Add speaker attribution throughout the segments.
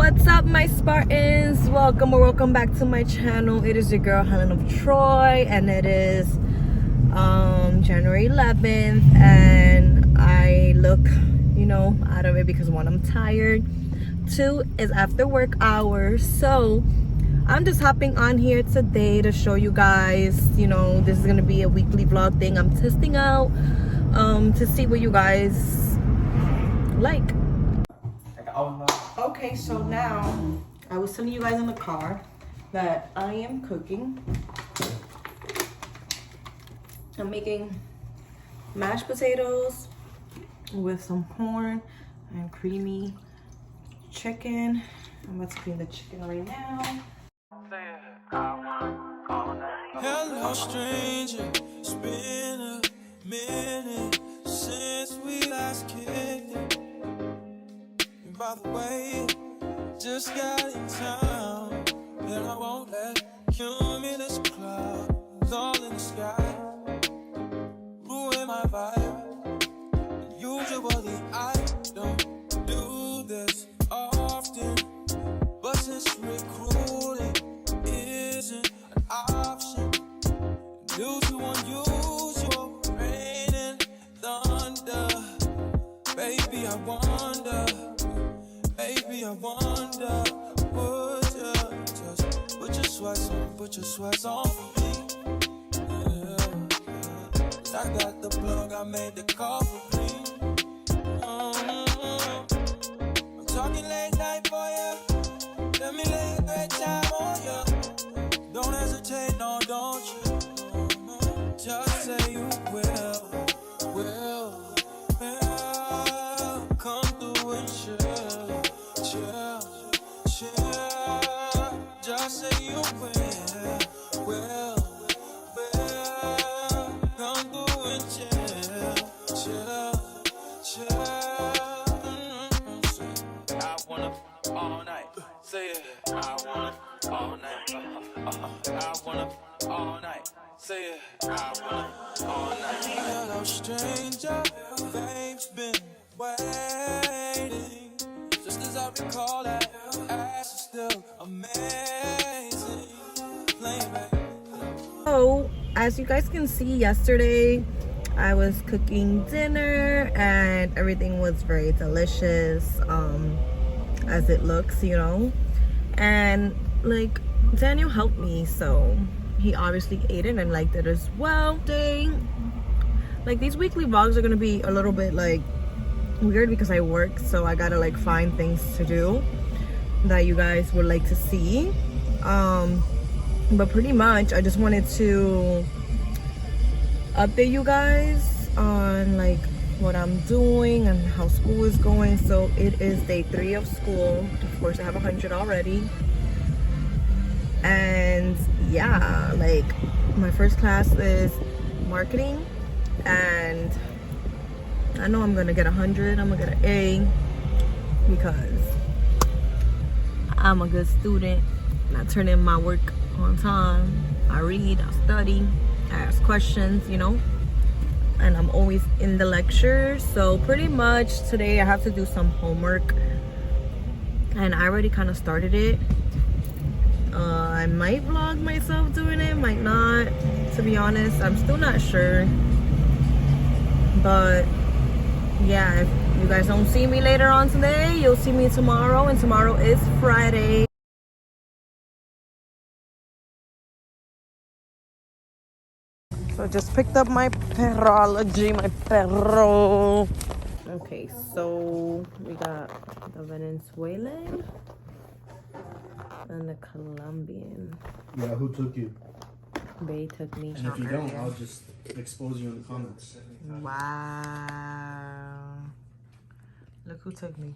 Speaker 1: What's up, my Spartans? Welcome or welcome back to my channel. It is your girl Helen of Troy, and it is January 11th, and I look, out of it because one, I'm tired, two, is after work hours. So I'm just hopping on here today to show you guys, this is gonna be a weekly vlog thing I'm testing out to see what you guys like. Okay, so now I was telling you guys in the car that I am cooking. I'm making mashed potatoes with some corn and creamy chicken. I'm about to clean the chicken right now.
Speaker 2: Hello, stranger. It's been a minute since we last kicked it. And by the way, just got in town, and I won't let cumulus clouds all in the sky ruin my vibe. And usually I don't do this often, but since recruiting isn't an option due to unusual rain and thunder, baby, I wonder, would you just put your sweats on for me? Yeah. I got the plug, I made the call for me. I'm talking late night for you. Let me lay a great time on you. Don't hesitate, no, don't you? Just say you will. Come through and chill. Just say you will. Come through and chill. I wanna all night. Say it. I wanna all night. I wanna all night. Say it. I wanna all night. Hello, stranger. Babe's been waiting. Just as I recall, that ass is still amazing. Playing back.
Speaker 1: So as you guys can see, yesterday I was cooking dinner and everything was very delicious, as it looks, and like Daniel helped me, so he obviously ate it and liked it as well. Like these weekly vlogs are gonna be a little bit like weird because I work, so I gotta like find things to do that you guys would like to see, but pretty much I just wanted to update you guys on like what I'm doing and how school is going. So it is day 3 of school. Of course I have 100 already, and yeah, like my first class is marketing, and I know I'm gonna get 100. I'm gonna get an A because I'm a good student. I turn in my work on time. I read, I study, I ask questions, and I'm always in the lecture. So pretty much today I have to do some homework, and I already kind of started it. I might vlog myself doing it, might not, to be honest. I'm still not sure, but yeah, if you guys don't see me later on today, you'll see me tomorrow, and tomorrow is Friday. So I just picked up my perology, my perro. Okay, so we got the Venezuelan and the Colombian.
Speaker 3: Yeah, who took you?
Speaker 1: They took me.
Speaker 3: And if you don't, I'll just expose you in the comments.
Speaker 1: Wow. Look who took me.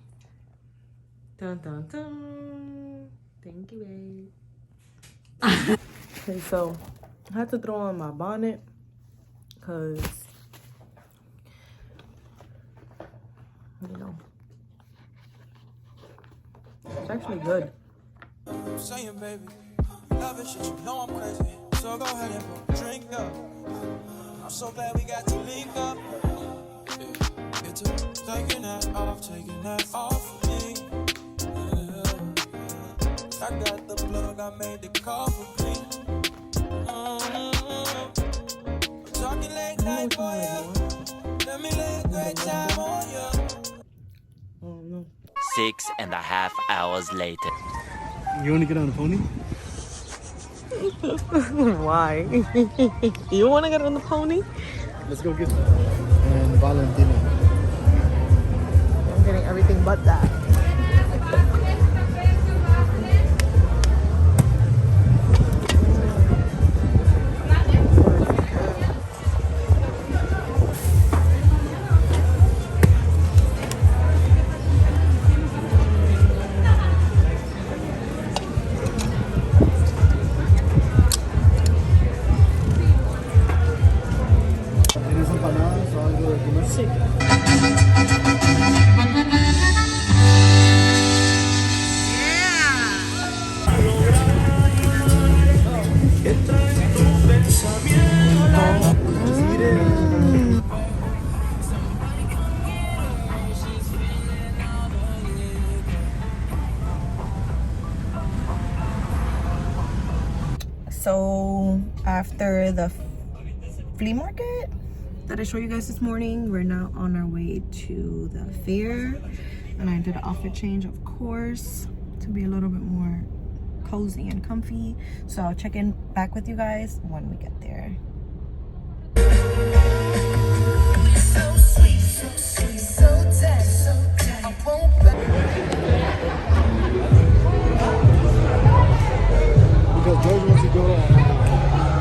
Speaker 1: Dun dun dun. Thank you, babe. Okay, so I had to throw on my bonnet because, it's actually good.
Speaker 2: Saying, baby, love it, shit, I'm crazy. So go ahead and put a drink up. I'm so glad we got to link up. It's taking that off for me. Yeah. I made the call for me. Talking late night for you. Let me lay a great time on you.
Speaker 3: Oh no.
Speaker 4: 6.5 hours later.
Speaker 3: You want to get on the pony?
Speaker 1: Why? You want to get on the pony?
Speaker 3: Let's go get and Valentina.
Speaker 1: I'm getting everything but that.
Speaker 3: ¿Tienes empanadas o algo de comer? Sí.
Speaker 1: So after the flea market that I showed you guys this morning, we're now on our way to the fair, and I did an outfit change, of course, to be a little bit more cozy and comfy. So I'll check in back with you guys when we get there.
Speaker 5: So sweet, so sweet, so tight, so tight. I won't
Speaker 3: Because George wants to go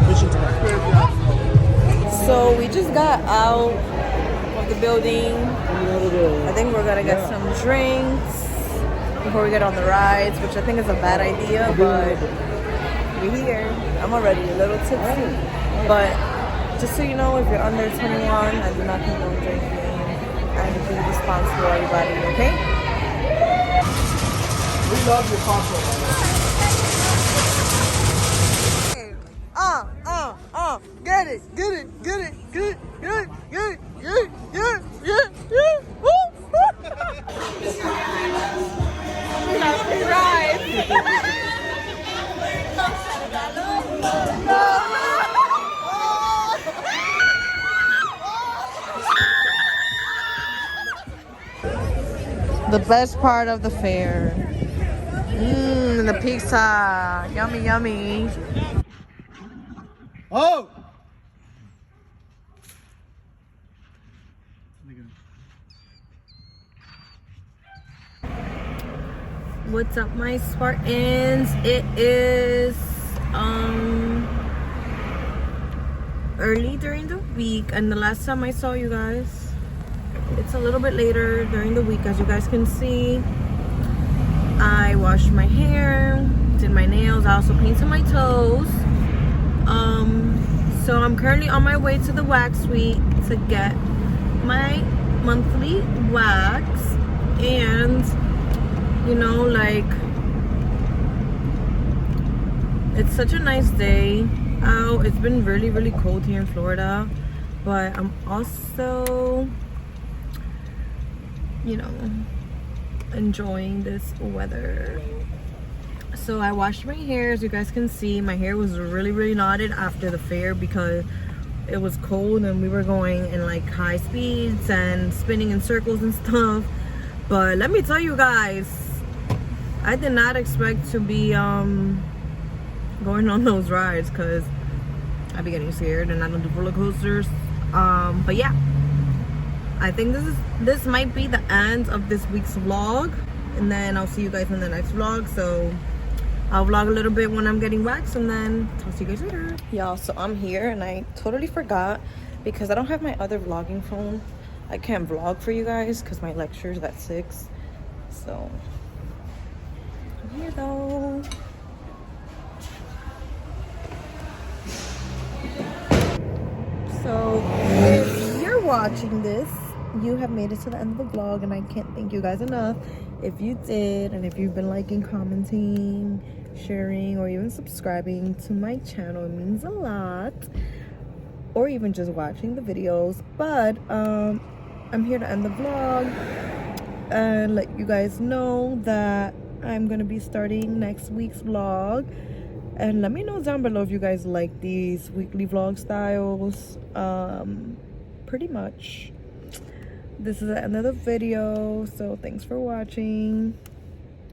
Speaker 3: fishing tonight.
Speaker 1: So we just got out of the building. I think we're gonna get some drinks before we get on the rides, which I think is a bad idea, but we're here. I'm already a little tipsy, but just so you know, if you're under 21, I do not condone drinking, and be responsible, everybody, okay?
Speaker 3: We love your papa.
Speaker 1: Get it, get it, get it, get it, get it, get it, get it, get it, get it, get it, woo! Happy ride! The best part of the fair. The pizza. Yummy, yummy.
Speaker 3: Oh!
Speaker 1: What's up, my Spartans? It is early during the week, and the last time I saw you guys, it's a little bit later during the week. As you guys can see, I washed my hair, did my nails, I also painted my toes. So I'm currently on my way to the wax suite to get my monthly wax, and you know, like, it's such a nice day out. It's been really, really cold here in Florida, but I'm also, you know, enjoying this weather. So I washed my hair. As you guys can see, my hair was really, really knotted after the fair because it was cold and we were going in like high speeds and spinning in circles and stuff. But let me tell you guys, I did not expect to be going on those rides because I'd be getting scared and I don't do roller coasters. But yeah, I think this might be the end of this week's vlog, and then I'll see you guys in the next vlog. So I'll vlog a little bit when I'm getting waxed, and then I'll see you guys later. Y'all, so I'm here and I totally forgot because I don't have my other vlogging phone. I can't vlog for you guys because my lecture's at 6. So I'm here though. So if you're watching this, you have made it to the end of the vlog, and I can't thank you guys enough. If you did, and if you've been liking, commenting, sharing, or even subscribing to my channel, it means a lot. Or even just watching the videos. But I'm here to end the vlog and let you guys know that I'm gonna be starting next week's vlog, and let me know down below if you guys like these weekly vlog styles. Pretty much this is the end of the video, so thanks for watching.